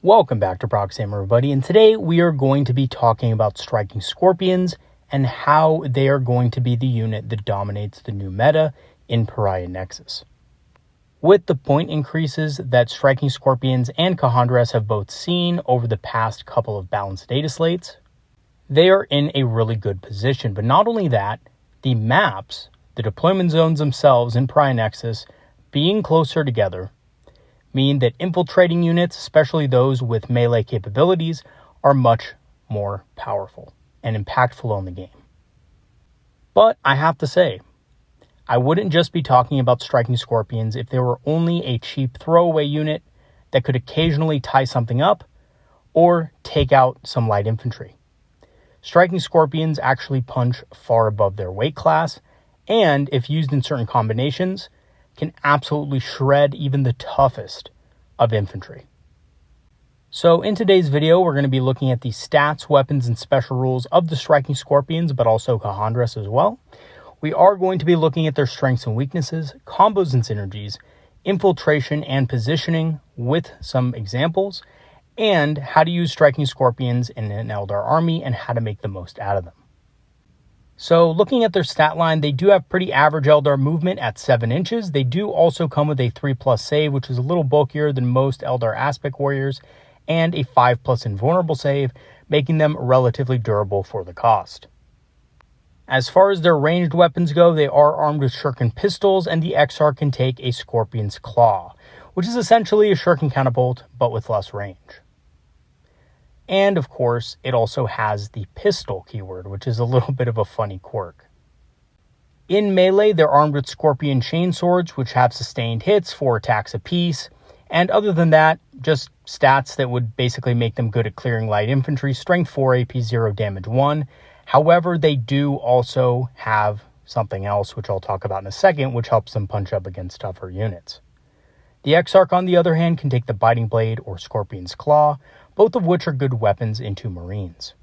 Welcome back to Proxy, everybody, and today we are going to be talking about striking scorpions and how they are going to be the unit that dominates the new meta in Pariah Nexus. With the point increases that striking scorpions and Karandras have both seen over the past couple of balanced data slates, they are in a really good position. But not only that, the maps, the deployment zones themselves in Pariah Nexus being closer together mean that infiltrating units, especially those with melee capabilities, are much more powerful and impactful on the game. But I have to say, I wouldn't just be talking about striking scorpions if they were only a cheap throwaway unit that could occasionally tie something up or take out some light infantry. Striking scorpions actually punch far above their weight class, and if used in certain combinations, can absolutely shred even the toughest of infantry. So in today's video, we're going to be looking at the stats, weapons, and special rules of the striking scorpions, but also Karandras as well. We are going to be looking at their strengths and weaknesses, combos and synergies, infiltration and positioning with some examples, and how to use striking scorpions in an Eldar army and how to make the most out of them. So looking at their stat line, they do have pretty average Eldar movement at 7 inches. They do also come with a 3+ save, which is a little bulkier than most Eldar aspect warriors, and a 5+ invulnerable save, making them relatively durable for the cost. As far as their ranged weapons go, they are armed with shuriken pistols, and the XR can take a Scorpion's Claw, which is essentially a shuriken catapult, but with less range. And of course, it also has the pistol keyword, which is a little bit of a funny quirk. In melee, they're armed with Scorpion chainswords, which have sustained hits, 4 attacks apiece. And other than that, just stats that would basically make them good at clearing light infantry, strength 4, AP 0, damage 1. However, they do also have something else, which I'll talk about in a second, which helps them punch up against tougher units. The Exarch, on the other hand, can take the Biting Blade or Scorpion's Claw, both of which are good weapons into Marines.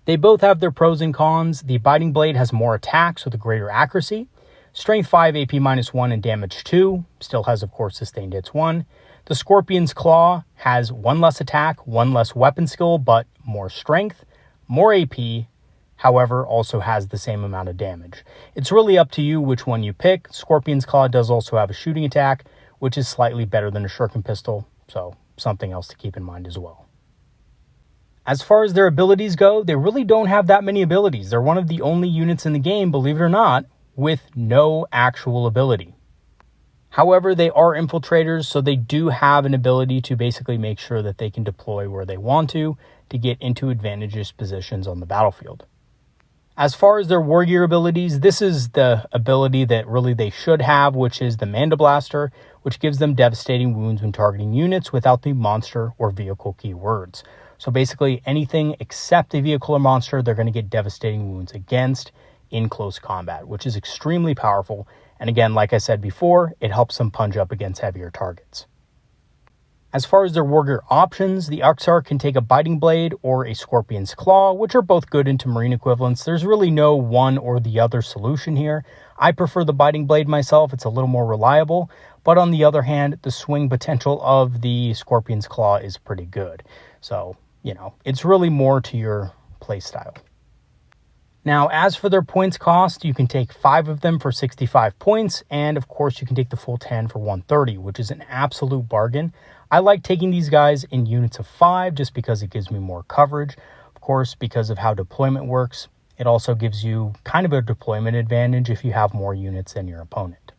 They both have their pros and cons. The Biting Blade has more attacks with a greater accuracy, strength 5, AP -1, and damage 2, still has of course sustained hits 1. The Scorpion's Claw has 1 less attack, 1 less weapon skill, but more strength, more AP, however also has the same amount of damage. It's really up to you which one you pick. Scorpion's Claw does also have a shooting attack, which is slightly better than a shuriken pistol, so something else to keep in mind as well. As far as their abilities go, they really don't have that many abilities. They're one of the only units in the game, believe it or not, with no actual ability. However, they are infiltrators, so they do have an ability to basically make sure that they can deploy where they want to get into advantageous positions on the battlefield. As far as their war gear abilities, this is the ability that really they should have, which is the Mandablaster, which gives them devastating wounds when targeting units without the monster or vehicle keywords. So basically anything except a vehicle or monster, they're going to get devastating wounds against in close combat, which is extremely powerful. And again, like I said before, it helps them punch up against heavier targets. As far as their wargear options, the Uxar can take a Biting Blade or a Scorpion's Claw, which are both good into Marine equivalents. There's really no one or the other solution here. I prefer the Biting Blade myself. It's a little more reliable. But on the other hand, the swing potential of the Scorpion's Claw is pretty good. So, it's really more to your playstyle. Now, as for their points cost, you can take 5 of them for 65 points, and of course you can take the full 10 for 130, which is an absolute bargain. I like taking these guys in units of 5 just because it gives me more coverage. Of course, because of how deployment works, it also gives you kind of a deployment advantage if you have more units than your opponent.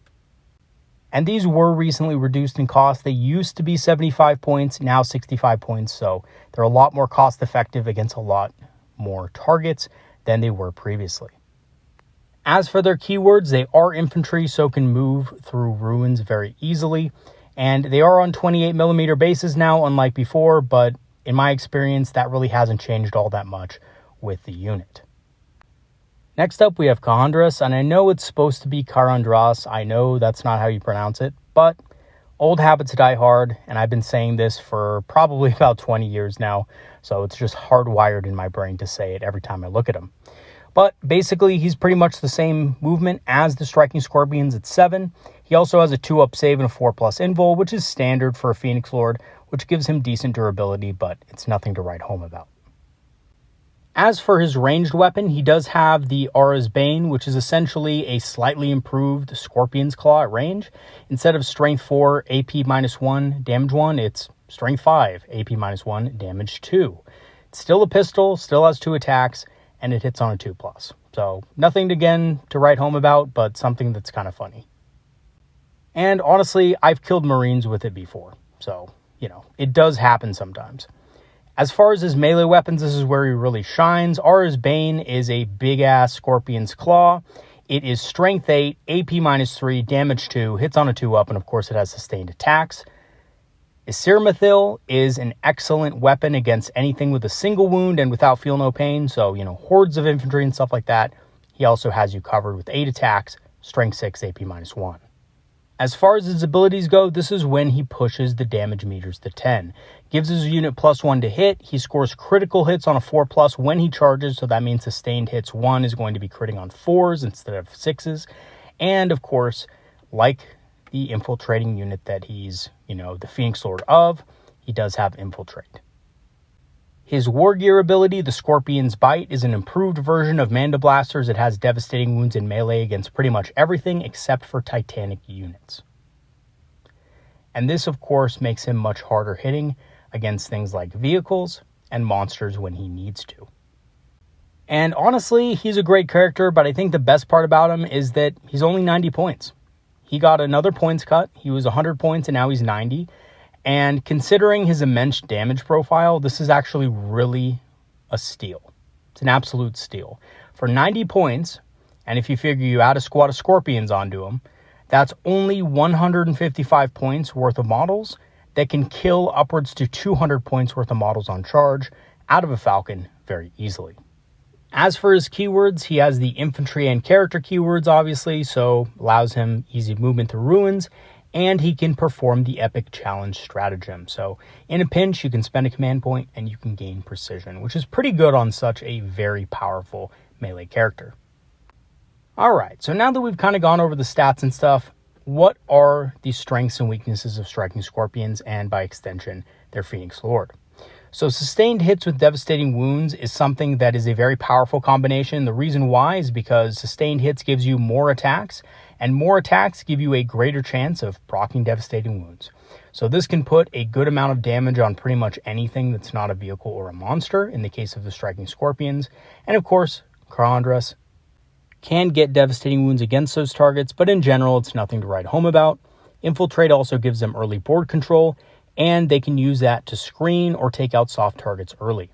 And these were recently reduced in cost. They used to be 75 points, now 65 points, so they're a lot more cost effective against a lot more targets than they were previously. As for their keywords, they are infantry, so can move through ruins very easily. And they are on 28mm bases now, unlike before, but in my experience, that really hasn't changed all that much with the unit. Next up, we have Karandras, and I know it's supposed to be Karandras. I know that's not how you pronounce it, but old habits die hard, and I've been saying this for probably about 20 years now, so it's just hardwired in my brain to say it every time I look at him. But basically, he's pretty much the same movement as the striking scorpions at 7. He also has a 2-up save and a 4+ invul, which is standard for a Phoenix Lord, which gives him decent durability, but it's nothing to write home about. As for his ranged weapon, he does have the Aura's Bane, which is essentially a slightly improved Scorpion's Claw at range. Instead of Strength 4, AP -1, Damage 1, it's Strength 5, AP -1, Damage 2. It's still a pistol, still has 2 attacks, and it hits on a 2+. So nothing, again, to write home about, but something that's kind of funny. And honestly, I've killed Marines with it before, so, it does happen sometimes. As far as his melee weapons, this is where he really shines. Aura's Bane is a big-ass Scorpion's Claw. It is Strength 8, AP -3, Damage 2, hits on a 2+, and of course it has sustained attacks. Isirmathil is an excellent weapon against anything with a single wound and without feel no pain, so, hordes of infantry and stuff like that. He also has you covered with 8 attacks, Strength 6, AP -1. As far as his abilities go, this is when he pushes the damage meters to 10. Gives his unit +1 to hit. He scores critical hits on a 4+ when he charges, so that means sustained hits 1 is going to be critting on 4s instead of 6s. And of course, like the infiltrating unit that he's, the Phoenix Lord of, he does have Infiltrate. His War Gear ability, the Scorpion's Bite, is an improved version of Manda Blasters. It has devastating wounds in melee against pretty much everything except for Titanic units. And this, of course, makes him much harder hitting against things like vehicles and monsters when he needs to. And honestly, he's a great character, but I think the best part about him is that he's only 90 points. He got another points cut. He was 100 points and now he's 90. And considering his immense damage profile, this is actually really a steal. It's an absolute steal. For 90 points, and if you figure you add a squad of Scorpions onto him, that's only 155 points worth of models that can kill upwards to 200 points worth of models on charge out of a Falcon very easily. As for his keywords, he has the infantry and character keywords, obviously, so allows him easy movement through ruins, and he can perform the Epic Challenge stratagem. So in a pinch, you can spend a command point and you can gain precision, which is pretty good on such a very powerful melee character. All right, so now that we've kind of gone over the stats and stuff, what are the strengths and weaknesses of striking Scorpions and, by extension, their Phoenix Lord? So sustained hits with devastating wounds is something that is a very powerful combination. The reason why is because sustained hits gives you more attacks, and more attacks give you a greater chance of proccing devastating wounds. So this can put a good amount of damage on pretty much anything that's not a vehicle or a monster, in the case of the striking Scorpions. And of course, Karandras can get devastating wounds against those targets, but in general, it's nothing to write home about. Infiltrate also gives them early board control, and they can use that to screen or take out soft targets early.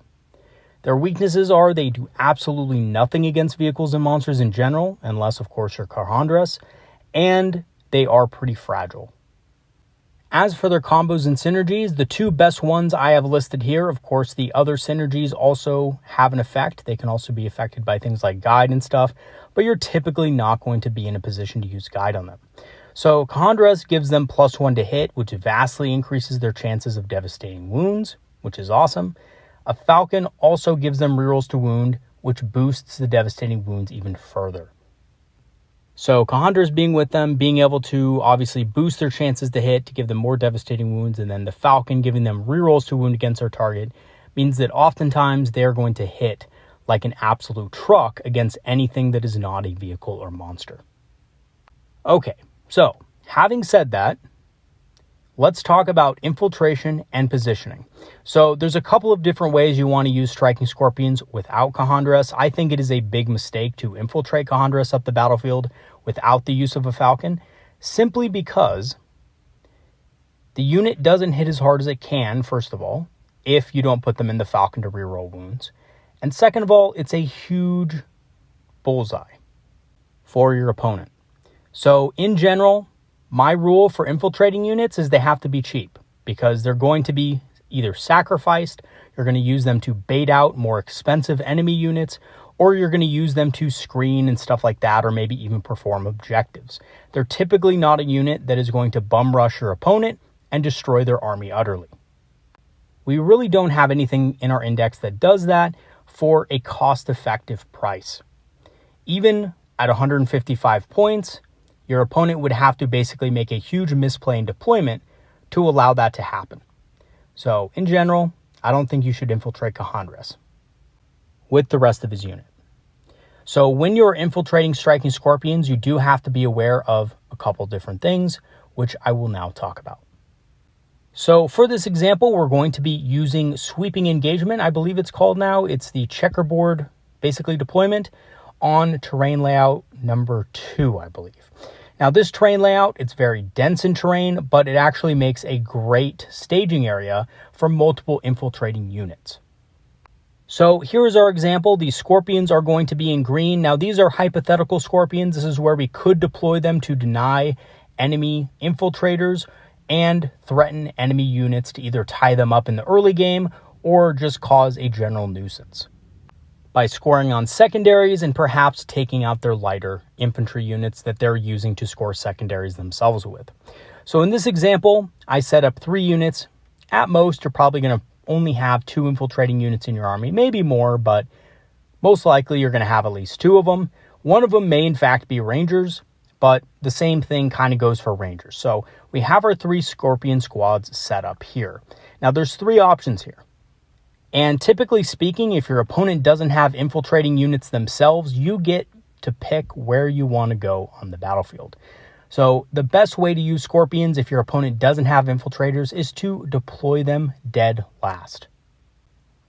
Their weaknesses are they do absolutely nothing against vehicles and monsters in general, unless, of course, you're Karandras, and they are pretty fragile. As for their combos and synergies, the two best ones I have listed here. Of course, the other synergies also have an effect. They can also be affected by things like Guide and stuff, but you're typically not going to be in a position to use Guide on them. So Karandras gives them +1 to hit, which vastly increases their chances of devastating wounds, which is awesome. A Falcon also gives them rerolls to wound, which boosts the devastating wounds even further. So Karandras being with them, being able to obviously boost their chances to hit to give them more devastating wounds, and then the Falcon giving them rerolls to wound against their target means that oftentimes they're going to hit like an absolute truck against anything that is not a vehicle or monster. Okay, so having said that, let's talk about infiltration and positioning. So there's a couple of different ways you want to use striking Scorpions without Karandras. I think it is a big mistake to infiltrate Karandras up the battlefield without the use of a Falcon, simply because the unit doesn't hit as hard as it can, first of all, if you don't put them in the Falcon to reroll wounds. And second of all, it's a huge bullseye for your opponent. So in general, my rule for infiltrating units is they have to be cheap, because they're going to be either sacrificed, you're going to use them to bait out more expensive enemy units, or you're going to use them to screen and stuff like that, or maybe even perform objectives. They're typically not a unit that is going to bum rush your opponent and destroy their army utterly. We really don't have anything in our index that does that for a cost-effective price. Even at 155 points, your opponent would have to basically make a huge misplay in deployment to allow that to happen. So in general, I don't think you should infiltrate Karandras with the rest of his unit. So when you're infiltrating striking Scorpions, you do have to be aware of a couple different things, which I will now talk about. So for this example, we're going to be using sweeping engagement, I believe it's called now. It's the checkerboard, basically, deployment on terrain layout number 2, I believe. Now this terrain layout, it's very dense in terrain, but it actually makes a great staging area for multiple infiltrating units. So here's our example. These Scorpions are going to be in green. Now these are hypothetical Scorpions. This is where we could deploy them to deny enemy infiltrators and threaten enemy units to either tie them up in the early game or just cause a general nuisance by scoring on secondaries and perhaps taking out their lighter infantry units that they're using to score secondaries themselves with. So in this example, I set up 3 units. At most, you're probably going to only have 2 infiltrating units in your army, maybe more, but most likely you're going to have at least 2 of them. One of them may in fact be Rangers, but the same thing kind of goes for Rangers. So we have our 3 Scorpion squads set up here. Now there's 3 options here. And typically speaking, if your opponent doesn't have infiltrating units themselves, you get to pick where you want to go on the battlefield. So the best way to use Scorpions if your opponent doesn't have infiltrators is to deploy them dead last.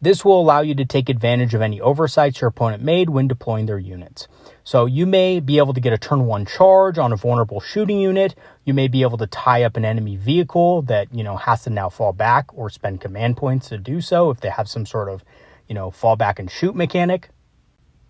This will allow you to take advantage of any oversights your opponent made when deploying their units. So you may be able to get a turn 1 charge on a vulnerable shooting unit. You may be able to tie up an enemy vehicle that, has to now fall back or spend command points to do so if they have some sort of, fall back and shoot mechanic.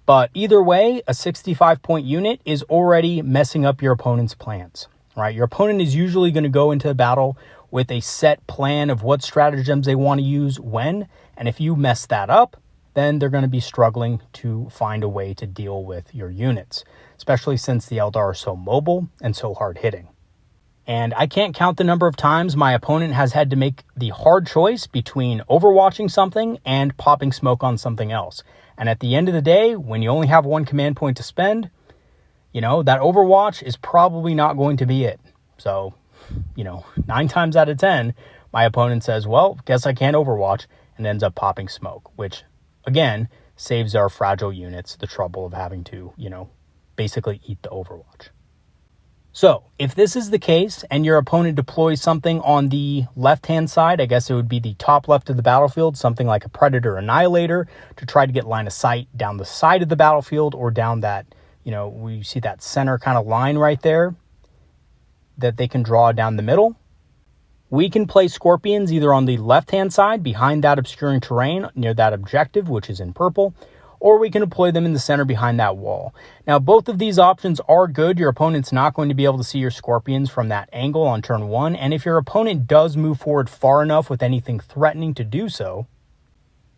But either way, a 65-point unit is already messing up your opponent's plans, right? Your opponent is usually going to go into a battle with a set plan of what stratagems they want to use when, and if you mess that up, then they're going to be struggling to find a way to deal with your units, especially since the Eldar are so mobile and so hard-hitting. And I can't count the number of times my opponent has had to make the hard choice between overwatching something and popping smoke on something else. And at the end of the day, when you only have 1 command point to spend, that overwatch is probably not going to be it. So, 9 times out of 10, my opponent says, well, guess I can't overwatch, and ends up popping smoke, which, again, saves our fragile units the trouble of having to, basically eat the overwatch. So if this is the case and your opponent deploys something on the left-hand side, I guess it would be the top left of the battlefield, something like a Predator Annihilator to try to get line of sight down the side of the battlefield or down that, we see that center kind of line right there that they can draw down the middle. We can place Scorpions either on the left-hand side behind that obscuring terrain near that objective, which is in purple, or we can deploy them in the center behind that wall. Now, both of these options are good. Your opponent's not going to be able to see your Scorpions from that angle on turn 1, and if your opponent does move forward far enough with anything threatening to do so,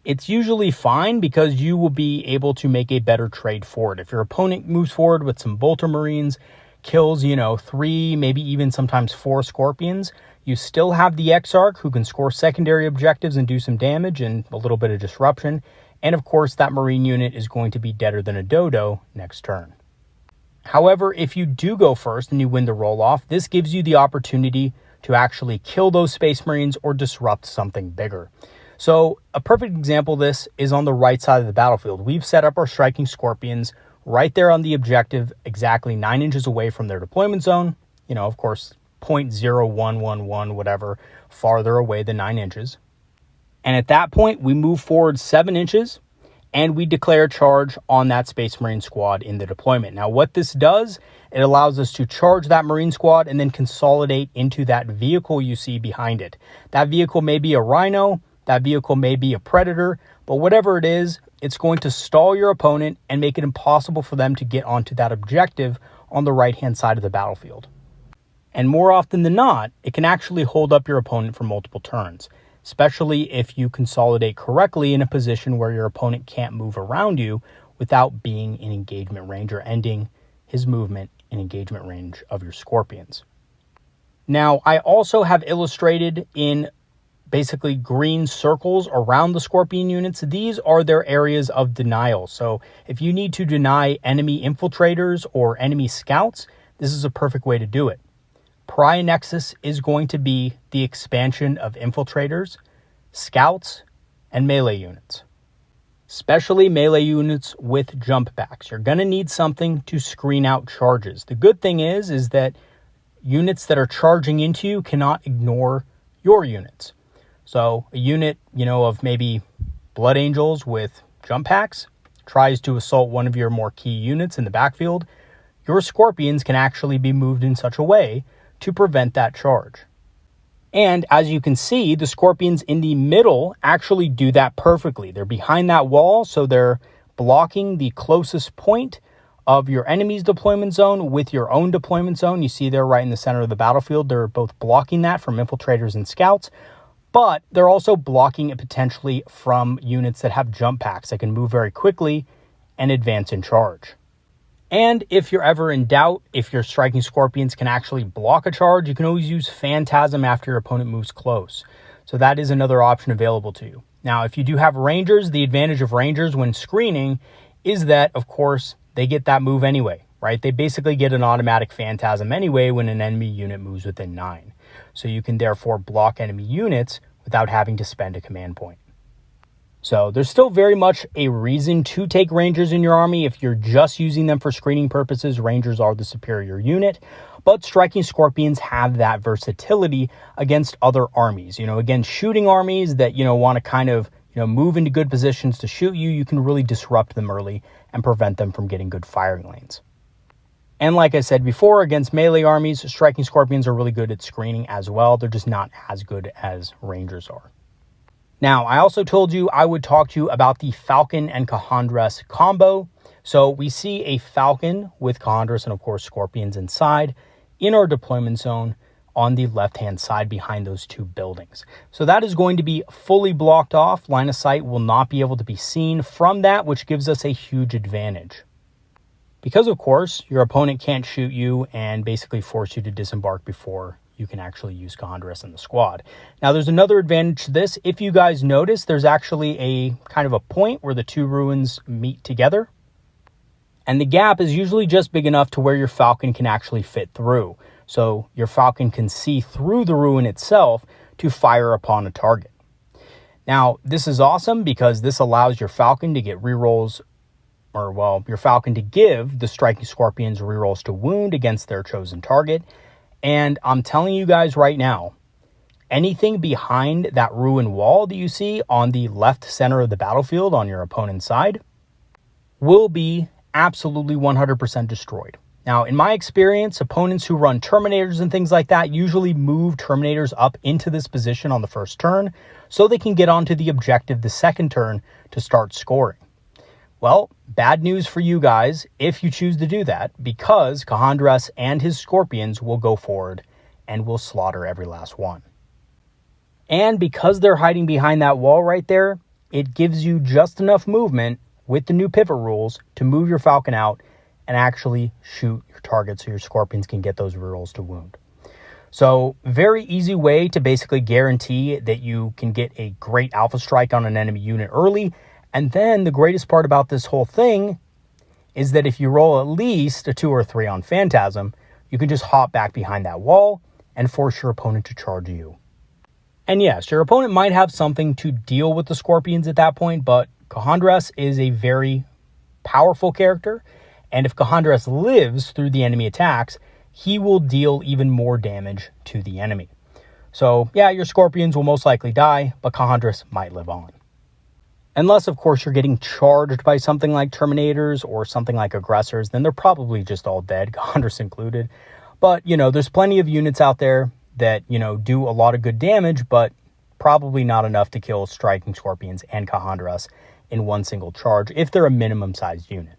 it's usually fine because you will be able to make a better trade for it. If your opponent moves forward with some Bolter Marines, kills, 3, maybe even sometimes 4 Scorpions, you still have the Exarch who can score secondary objectives and do some damage and a little bit of disruption. And of course, that Marine unit is going to be deader than a dodo next turn. However, if you do go first and you win the roll-off, this gives you the opportunity to actually kill those Space Marines or disrupt something bigger. So a perfect example of this is on the right side of the battlefield. We've set up our striking Scorpions right there on the objective, exactly 9 inches away from their deployment zone. Of course, 0.0111, whatever, farther away than 9 inches. And at that point, we move forward 7 inches and we declare charge on that Space Marine squad in the deployment. Now, what this does, it allows us to charge that Marine squad and then consolidate into that vehicle you see behind it. That vehicle may be a Rhino, that vehicle may be a Predator, but whatever it is, it's going to stall your opponent and make it impossible for them to get onto that objective on the right-hand side of the battlefield. And more often than not, it can actually hold up your opponent for multiple turns, especially if you consolidate correctly in a position where your opponent can't move around you without being in engagement range or ending his movement in engagement range of your Scorpions. Now, I also have illustrated in basically green circles around the Scorpion units. These are their areas of denial. So if you need to deny enemy infiltrators or enemy scouts, this is a perfect way to do it. Pariah Nexus is going to be the expansion of infiltrators. scouts, and melee units. Especially melee units with jump packs. You're going to need something to screen out charges. The good thing is that units that are charging into you cannot ignore your units. So a unit, of maybe Blood Angels with jump packs tries to assault one of your more key units in the backfield, your Scorpions can actually be moved in such a way to prevent that charge. And as you can see, the Scorpions in the middle actually do that perfectly. They're behind that wall, so they're blocking the closest point of your enemy's deployment zone with your own deployment zone. You see they're right in the center of the battlefield. They're both blocking that from infiltrators and scouts, but they're also blocking it potentially from units that have jump packs that can move very quickly and advance in charge. And if you're ever in doubt if your striking Scorpions can actually block a charge, you can always use Phantasm after your opponent moves close. So that is another option available to you. Now, if you do have Rangers, the advantage of Rangers when screening is that, of course, they get that move anyway, right? They basically get an automatic Phantasm anyway when an enemy unit moves within 9. So you can therefore block enemy units without having to spend a command point. So there's still very much a reason to take Rangers in your army. If you're just using them for screening purposes, Rangers are the superior unit. But striking Scorpions have that versatility against other armies. Against shooting armies that, want to kind of, move into good positions to shoot you, you can really disrupt them early and prevent them from getting good firing lanes. And like I said before, against melee armies, striking Scorpions are really good at screening as well. They're just not as good as Rangers are. Now, I also told you I would talk to you about the Falcon and Karandras combo. So we see a Falcon with Karandras and, of course, Scorpions inside in our deployment zone on the left-hand side behind those two buildings. So that is going to be fully blocked off. Line of sight will not be able to be seen from that, which gives us a huge advantage. Because, of course, your opponent can't shoot you and basically force you to disembark before you can actually use Karandras in the squad. Now, there's another advantage to this. If you guys notice, there's actually a kind of a point where the two ruins meet together. And the gap is usually just big enough to where your Falcon can actually fit through. So your Falcon can see through the ruin itself to fire upon a target. Now, this is awesome because this allows your Falcon to get rerolls, your Falcon to give the striking Scorpions rerolls to wound against their chosen target. And I'm telling you guys right now, anything behind that ruin wall that you see on the left center of the battlefield on your opponent's side will be absolutely 100% destroyed. Now, in my experience, opponents who run Terminators and things like that usually move Terminators up into this position on the first turn so they can get onto the objective the second turn to start scoring. Well, bad news for you guys if you choose to do that, because Karandras and his Scorpions will go forward and will slaughter every last one. And because they're hiding behind that wall right there, it gives you just enough movement with the new pivot rules to move your Falcon out and actually shoot your target so your Scorpions can get those rerolls to wound. So very easy way to basically guarantee that you can get a great alpha strike on an enemy unit early. And then the greatest part about this whole thing is that if you roll at least a 2 or 3 on Phantasm, you can just hop back behind that wall and force your opponent to charge you. And yes, your opponent might have something to deal with the Scorpions at that point, but Karandras is a very powerful character. And if Karandras lives through the enemy attacks, he will deal even more damage to the enemy. So yeah, your Scorpions will most likely die, but Karandras might live on. Unless, of course, you're getting charged by something like Terminators or something like Aggressors, then they're probably just all dead, Karandras included. But, there's plenty of units out there that, do a lot of good damage, but probably not enough to kill striking Scorpions and Karandras in one single charge if they're a minimum-sized unit.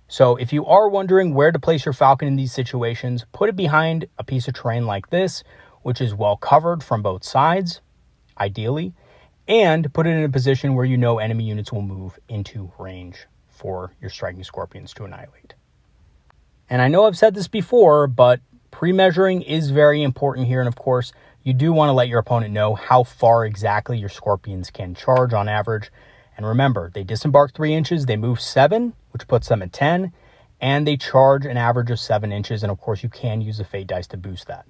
So if you are wondering where to place your Falcon in these situations, put it behind a piece of terrain like this, which is well covered from both sides, ideally, and put it in a position where enemy units will move into range for your striking Scorpions to annihilate. And I know I've said this before, but pre-measuring is very important here. And of course, you do want to let your opponent know how far exactly your Scorpions can charge on average. And remember, they disembark 3 inches, they move 7, which puts them at 10, and they charge an average of 7 inches. And of course, you can use the Fate dice to boost that.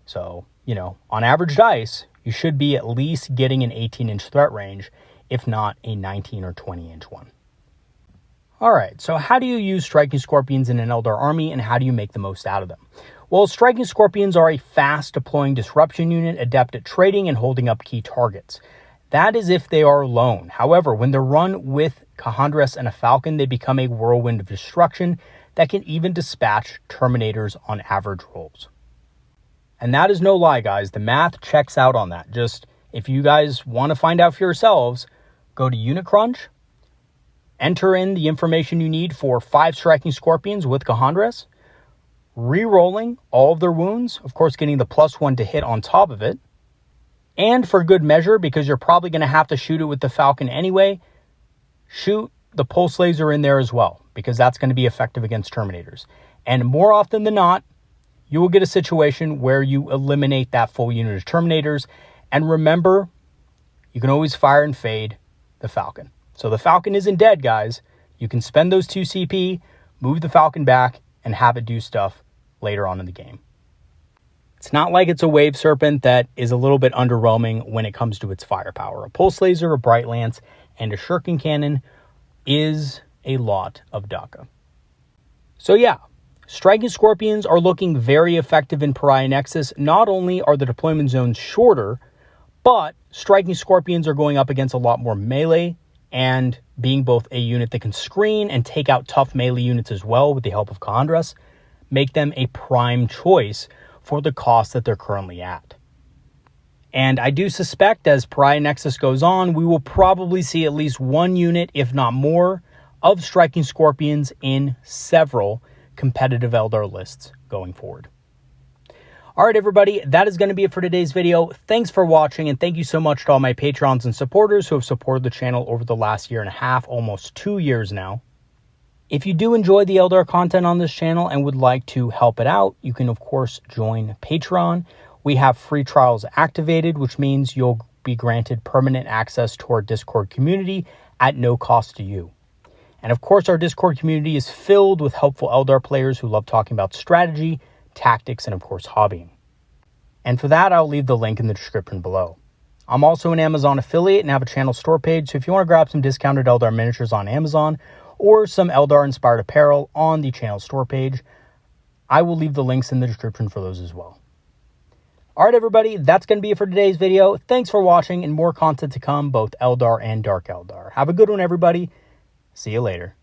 So, on average dice, you should be at least getting an 18-inch threat range, if not a 19 or 20-inch one. All right, so how do you use Striking Scorpions in an Eldar army, and how do you make the most out of them? Well, Striking Scorpions are a fast-deploying disruption unit adept at trading and holding up key targets. That is if they are alone. However, when they're run with Karandras and a Falcon, they become a whirlwind of destruction that can even dispatch Terminators on average rolls. And that is no lie, guys. The math checks out on that. Just, if you guys want to find out for yourselves, go to Unit Crunch, enter in the information you need for 5 Striking Scorpions with Karandras, re-rolling all of their wounds, of course getting the +1 to hit on top of it, and for good measure, because you're probably going to have to shoot it with the Falcon anyway, shoot the pulse laser in there as well, because that's going to be effective against Terminators. And more often than not, you will get a situation where you eliminate that full unit of Terminators. And remember, you can always fire and fade the Falcon. So the Falcon isn't dead, guys. You can spend those 2 CP, move the Falcon back, and have it do stuff later on in the game. It's not like it's a Wave Serpent that is a little bit underwhelming when it comes to its firepower. A Pulse Laser, a Bright Lance, and a Shuriken Cannon is a lot of DACA. So yeah, Striking Scorpions are looking very effective in Pariah Nexus. Not only are the deployment zones shorter, but Striking Scorpions are going up against a lot more melee, and being both a unit that can screen and take out tough melee units as well with the help of Karandras, make them a prime choice for the cost that they're currently at. And I do suspect as Pariah Nexus goes on, we will probably see at least 1 unit, if not more, of Striking Scorpions in several competitive Eldar lists going forward. All right, everybody, that is going to be it for today's video. Thanks for watching, and thank you so much to all my Patrons and supporters who have supported the channel over the last 1.5 years, almost 2 years now. If you do enjoy the Eldar content on this channel and would like to help it out, you can, of course, join Patreon. We have free trials activated, which means you'll be granted permanent access to our Discord community at no cost to you. And of course, our Discord community is filled with helpful Eldar players who love talking about strategy, tactics, and of course, hobbying. And for that, I'll leave the link in the description below. I'm also an Amazon affiliate and have a channel store page, so if you want to grab some discounted Eldar miniatures on Amazon or some Eldar-inspired apparel on the channel store page, I will leave the links in the description for those as well. All right, everybody, that's going to be it for today's video. Thanks for watching, and more content to come, both Eldar and Dark Eldar. Have a good one, everybody. See you later.